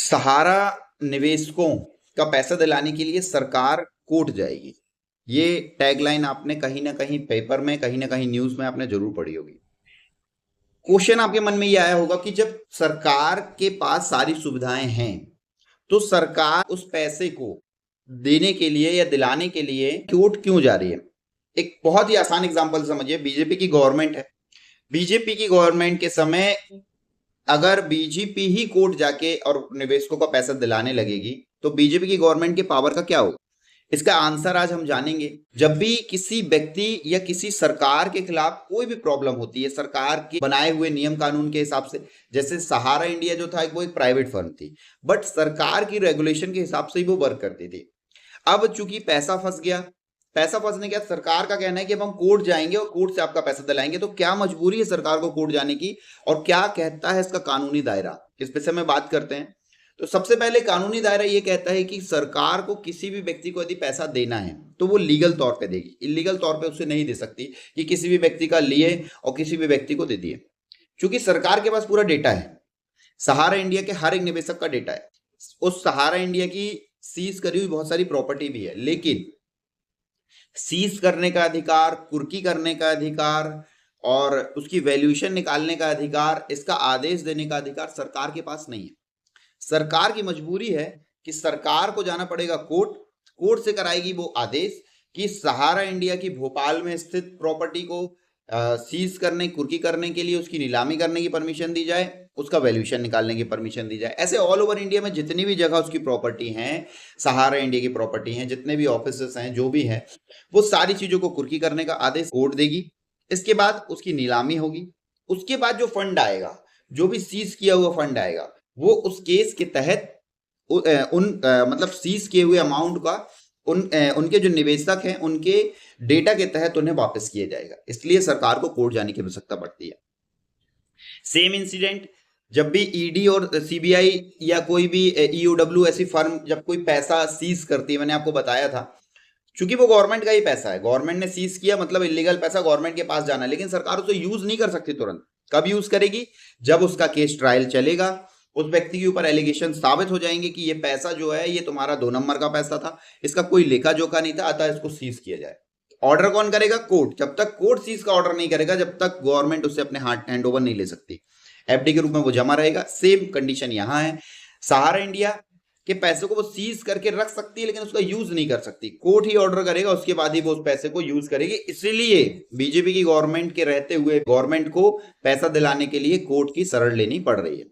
सहारा निवेशकों का पैसा दिलाने के लिए सरकार कोर्ट जाएगी। ये टैगलाइन आपने कहीं ना कहीं पेपर में, कहीं ना कहीं न्यूज में आपने जरूर पढ़ी होगी। क्वेश्चन आपके मन में ये आया होगा कि जब सरकार के पास सारी सुविधाएं हैं तो सरकार उस पैसे को देने के लिए या दिलाने के लिए कोर्ट क्यों जा रही है। एक बहुत ही आसान एग्जांपल समझिए, बीजेपी की गवर्नमेंट है। बीजेपी की गवर्नमेंट के समय अगर बीजेपी ही कोर्ट जाके और निवेशकों का पैसा दिलाने लगेगी तो बीजेपी की गवर्नमेंट के पावर का क्या होगा। इसका आंसर आज हम जानेंगे। जब भी किसी व्यक्ति या किसी सरकार के खिलाफ कोई भी प्रॉब्लम होती है, सरकार के बनाए हुए नियम कानून के हिसाब से, जैसे सहारा इंडिया जो था वो एक प्राइवेट फर्म थी, बट सरकार की रेगुलेशन के हिसाब से ही वो वर्क करती थी। अब चूंकि पैसा फंस गया, पैसा फंसने के बाद सरकार का कहना है कि अब हम कोर्ट जाएंगे और कोर्ट से आपका पैसा दिलाएंगे। तो क्या मजबूरी है सरकार को कोर्ट जाने की और क्या कहता है इसका कानूनी दायरा, इस विषय में बात करते हैं। तो सबसे पहले कानूनी दायरा ये कहता है कि सरकार को किसी भी व्यक्ति को यदि पैसा देना है तो वो लीगल तौर पे देगी, इलीगल तौर पे उसे नहीं दे सकती कि किसी भी व्यक्ति का लिए और किसी भी व्यक्ति को दे दिए। क्योंकि सरकार के पास पूरा डेटा है, सहारा इंडिया के हर एक निवेशक का डेटा है, उस सहारा इंडिया की सीज करी हुई बहुत सारी प्रॉपर्टी भी है, लेकिन सीज करने का अधिकार, कुर्की करने का अधिकार और उसकी वैल्यूएशन निकालने का अधिकार, इसका आदेश देने का अधिकार सरकार के पास नहीं है। सरकार की मजबूरी है कि सरकार को जाना पड़ेगा कोर्ट, कोर्ट से कराएगी वो आदेश कि सहारा इंडिया की भोपाल में स्थित प्रॉपर्टी को सीज करने, कुर्की करने के लिए उसकी नीलामी करने की परमिशन दी जाए, उसका वैल्यूएशन निकालने की परमिशन दी जाए। ऐसे ऑल ओवर इंडिया में जितनी भी जगह उसकी प्रॉपर्टी हैं, सहारा इंडिया की प्रॉपर्टी हैं, जितने भी ऑफिसेस हैं, जो भी हैं, वो सारी चीजों को कुर्की करने का आदेश कोर्ट देगी। इसके बाद उसकी नीलामी होगी। उसके बाद जो फंड आएगा, जो भी सीज किया हुआ फंड आएगा, वो उस केस के तहत मतलब सीज किए हुए अमाउंट का उनके जो निवेशक हैं उनके डेटा के तहत उन्हें वापस किया जाएगा। इसलिए सरकार को कोर्ट जाने की आवश्यकता पड़ती है। सेम इंसिडेंट जब भी ईडी और सीबीआई या कोई भी ईओडब्ल्यू ऐसी फर्म जब कोई पैसा सीज करती है, मैंने आपको बताया था, क्योंकि वो गवर्नमेंट का ही पैसा है, गवर्नमेंट ने सीज किया मतलब इलीगल पैसा गवर्नमेंट के पास जाना है, लेकिन सरकार उसे यूज नहीं कर सकती तुरंत। कब यूज करेगी? जब उसका केस ट्रायल चलेगा, उस व्यक्ति के ऊपर एलिगेशन साबित हो जाएंगे कि ये पैसा जो है ये तुम्हारा 2 नंबर का पैसा था, इसका कोई लेखा जोखा नहीं था, अतः इसको सीज किया जाए। ऑर्डर कौन करेगा? कोर्ट। जब तक कोर्ट सीज का ऑर्डर नहीं करेगा, जब तक गवर्नमेंट उससे अपने हाथ हैंड ओवर नहीं ले सकती, एफडी के रूप में वो जमा रहेगा। सेम कंडीशन यहां है। सहारा इंडिया के पैसे को वो सीज करके रख सकती है लेकिन उसका यूज नहीं कर सकती, कोर्ट ही ऑर्डर करेगा, उसके बाद ही वो उस पैसे को यूज करेगी। इसलिए बीजेपी की गवर्नमेंट के रहते हुए गवर्नमेंट को पैसा दिलाने के लिए कोर्ट की शरण लेनी पड़ रही है।